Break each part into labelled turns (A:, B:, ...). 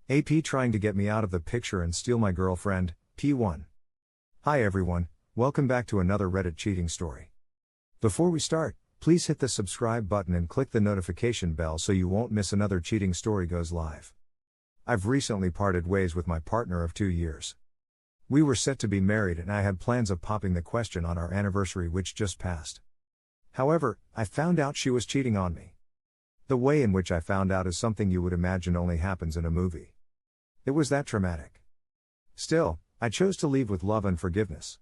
A: AP trying to get me out of the picture and steal my girlfriend, P1. Hi everyone, welcome back to another Reddit cheating story. Before we start, please hit the subscribe button and click the notification bell so you won't miss another cheating story goes live. I've recently parted ways with my partner of 2 years. We were set to be married and I had plans of popping the question on our anniversary which just passed. However, I found out she was cheating on me. The way in which I found out is something you would imagine only happens in a movie. It was that traumatic. Still, I chose to leave with love and forgiveness.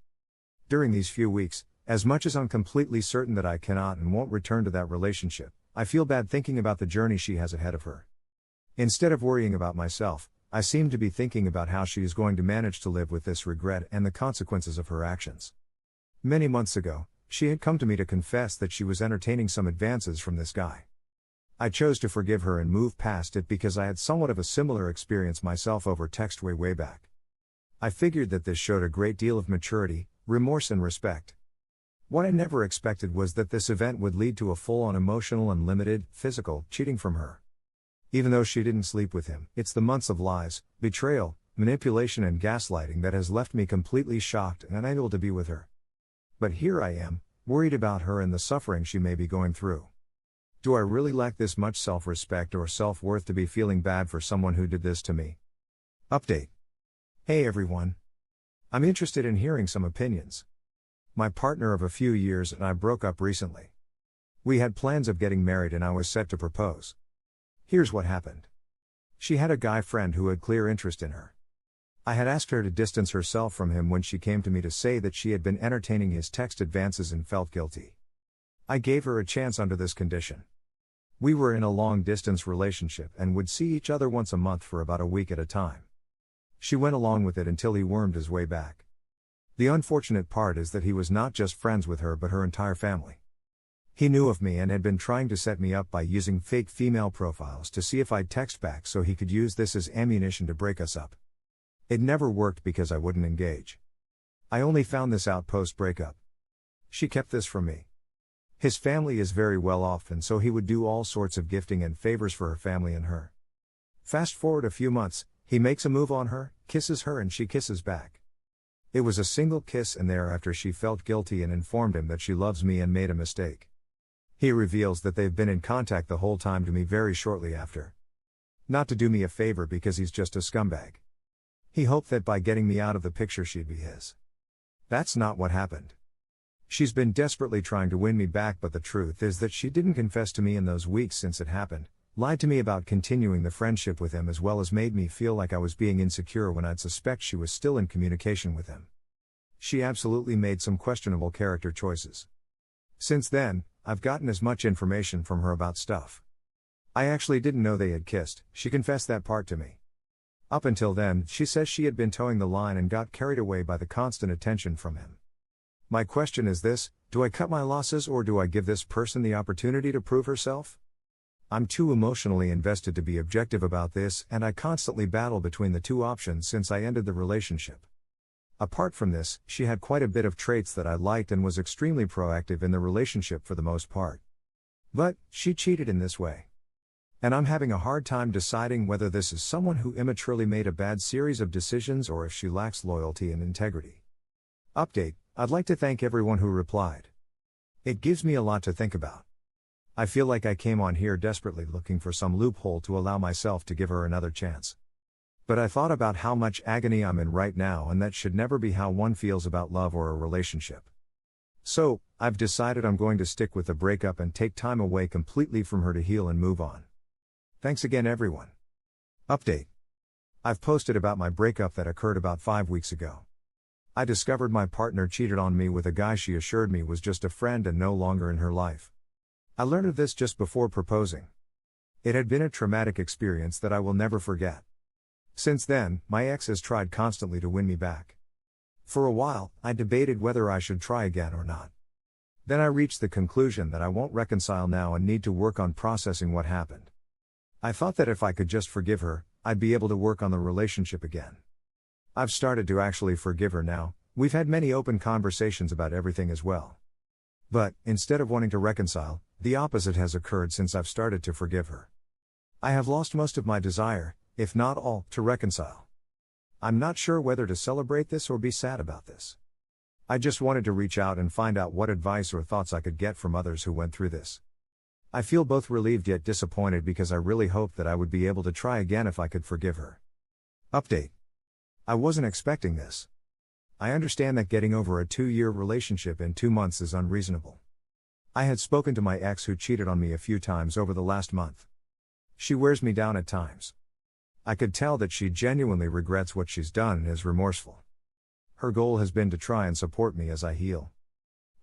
A: During these few weeks, as much as I'm completely certain that I cannot and won't return to that relationship, I feel bad thinking about the journey she has ahead of her. Instead of worrying about myself, I seem to be thinking about how she is going to manage to live with this regret and the consequences of her actions. Many months ago, she had come to me to confess that she was entertaining some advances from this guy. I chose to forgive her and move past it because I had somewhat of a similar experience myself over text way back. I figured that this showed a great deal of maturity, remorse and respect. What I never expected was that this event would lead to a full-on emotional and limited, physical, cheating from her. Even though she didn't sleep with him, it's the months of lies, betrayal, manipulation and gaslighting that has left me completely shocked and unable to be with her. But here I am, worried about her and the suffering she may be going through. Do I really lack this much self-respect or self-worth to be feeling bad for someone who did this to me? Update. Hey everyone. I'm interested in hearing some opinions. My partner of a few years and I broke up recently. We had plans of getting married and I was set to propose. Here's what happened. She had a guy friend who had clear interest in her. I had asked her to distance herself from him when she came to me to say that she had been entertaining his text advances and felt guilty. I gave her a chance under this condition. We were in a long-distance relationship and would see each other once a month for about a week at a time. She went along with it until he wormed his way back. The unfortunate part is that he was not just friends with her but her entire family. He knew of me and had been trying to set me up by using fake female profiles to see if I'd text back so he could use this as ammunition to break us up. It never worked because I wouldn't engage. I only found this out post-breakup. She kept this from me. His family is very well off and so he would do all sorts of gifting and favors for her family and her. Fast forward a few months, he makes a move on her, kisses her and she kisses back. It was a single kiss and thereafter she felt guilty and informed him that she loves me and made a mistake. He reveals that they've been in contact the whole time to me very shortly after. Not to do me a favor because he's just a scumbag. He hoped that by getting me out of the picture she'd be his. That's not what happened. She's been desperately trying to win me back but the truth is that she didn't confess to me in those weeks since it happened, lied to me about continuing the friendship with him as well as made me feel like I was being insecure when I'd suspect she was still in communication with him. She absolutely made some questionable character choices. Since then, I've gotten as much information from her about stuff. I actually didn't know they had kissed, she confessed that part to me. Up until then, she says she had been towing the line and got carried away by the constant attention from him. My question is this, do I cut my losses or do I give this person the opportunity to prove herself? I'm too emotionally invested to be objective about this and I constantly battle between the two options since I ended the relationship. Apart from this, she had quite a bit of traits that I liked and was extremely proactive in the relationship for the most part. But, she cheated in this way. And I'm having a hard time deciding whether this is someone who immaturely made a bad series of decisions or if she lacks loyalty and integrity. Update, I'd like to thank everyone who replied. It gives me a lot to think about. I feel like I came on here desperately looking for some loophole to allow myself to give her another chance. But I thought about how much agony I'm in right now and that should never be how one feels about love or a relationship. So, I've decided I'm going to stick with the breakup and take time away completely from her to heal and move on. Thanks again everyone. Update. I've posted about my breakup that occurred about 5 weeks ago. I discovered my partner cheated on me with a guy she assured me was just a friend and no longer in her life. I learned of this just before proposing. It had been a traumatic experience that I will never forget. Since then, my ex has tried constantly to win me back. For a while, I debated whether I should try again or not. Then I reached the conclusion that I won't reconcile now and need to work on processing what happened. I thought that if I could just forgive her, I'd be able to work on the relationship again. I've started to actually forgive her now, we've had many open conversations about everything as well. But, instead of wanting to reconcile, the opposite has occurred since I've started to forgive her. I have lost most of my desire, if not all, to reconcile. I'm not sure whether to celebrate this or be sad about this. I just wanted to reach out and find out what advice or thoughts I could get from others who went through this. I feel both relieved yet disappointed because I really hoped that I would be able to try again if I could forgive her. Update. I wasn't expecting this. I understand that getting over a 2-year relationship in 2 months is unreasonable. I had spoken to my ex who cheated on me a few times over the last month. She wears me down at times. I could tell that she genuinely regrets what she's done and is remorseful. Her goal has been to try and support me as I heal.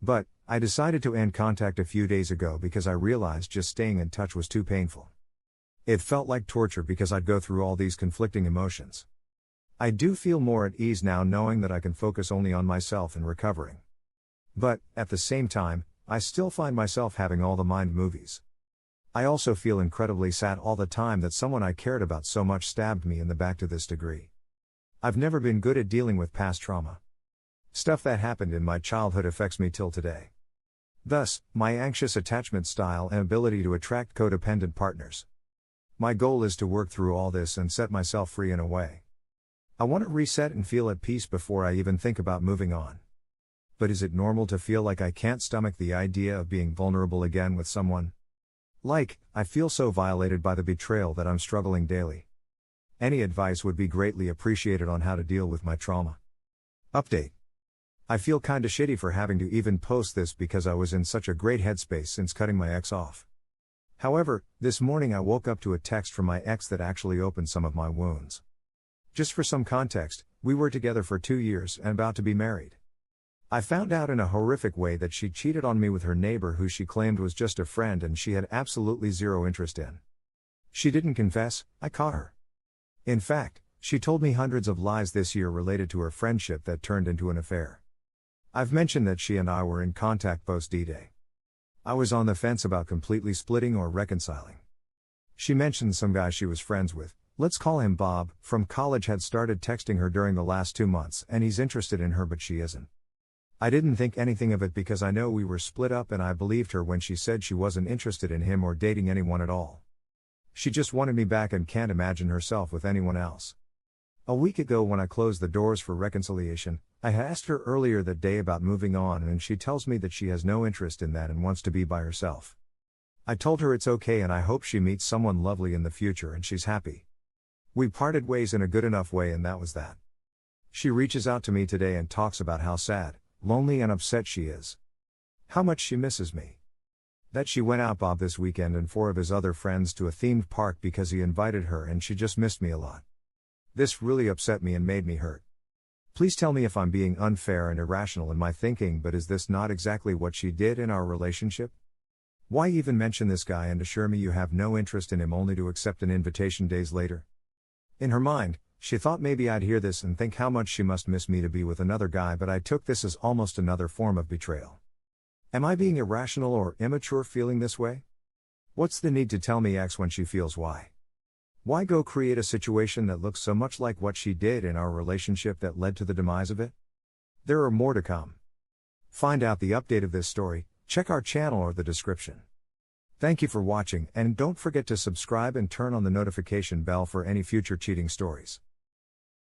A: But, I decided to end contact a few days ago because I realized just staying in touch was too painful. It felt like torture because I'd go through all these conflicting emotions. I do feel more at ease now knowing that I can focus only on myself and recovering. But, at the same time, I still find myself having all the mind movies. I also feel incredibly sad all the time that someone I cared about so much stabbed me in the back to this degree. I've never been good at dealing with past trauma. Stuff that happened in my childhood affects me till today. Thus, my anxious attachment style and ability to attract codependent partners. My goal is to work through all this and set myself free in a way. I want to reset and feel at peace before I even think about moving on. But is it normal to feel like I can't stomach the idea of being vulnerable again with someone? I feel so violated by the betrayal that I'm struggling daily. Any advice would be greatly appreciated on how to deal with my trauma. Update. I feel kinda shitty for having to even post this because I was in such a great headspace since cutting my ex off. However, this morning I woke up to a text from my ex that actually opened some of my wounds. Just for some context, we were together for 2 years and about to be married. I found out in a horrific way that she cheated on me with her neighbor who she claimed was just a friend and she had absolutely zero interest in. She didn't confess, I caught her. In fact, she told me hundreds of lies this year related to her friendship that turned into an affair. I've mentioned that she and I were in contact post D-Day. I was on the fence about completely splitting or reconciling. She mentioned some guy she was friends with, let's call him Bob, from college had started texting her during the last 2 months and he's interested in her but she isn't. I didn't think anything of it because I know we were split up and I believed her when she said she wasn't interested in him or dating anyone at all. She just wanted me back and can't imagine herself with anyone else. A week ago when I closed the doors for reconciliation, I asked her earlier that day about moving on and she tells me that she has no interest in that and wants to be by herself. I told her it's okay and I hope she meets someone lovely in the future and she's happy. We parted ways in a good enough way and that was that. She reaches out to me today and talks about how sad, lonely and upset she is. How much she misses me. That she went out Bob this weekend and 4 of his other friends to a themed park because he invited her and she just missed me a lot. This really upset me and made me hurt. Please tell me if I'm being unfair and irrational in my thinking, but is this not exactly what she did in our relationship? Why even mention this guy and assure me you have no interest in him only to accept an invitation days later? In her mind, she thought maybe I'd hear this and think how much she must miss me to be with another guy, but I took this as almost another form of betrayal. Am I being irrational or immature feeling this way? What's the need to tell me X when she feels Y? Why go create a situation that looks so much like what she did in our relationship that led to the demise of it? There are more to come. Find out the update of this story, check our channel or the description. Thank you for watching and don't forget to subscribe and turn on the notification bell for any future cheating stories.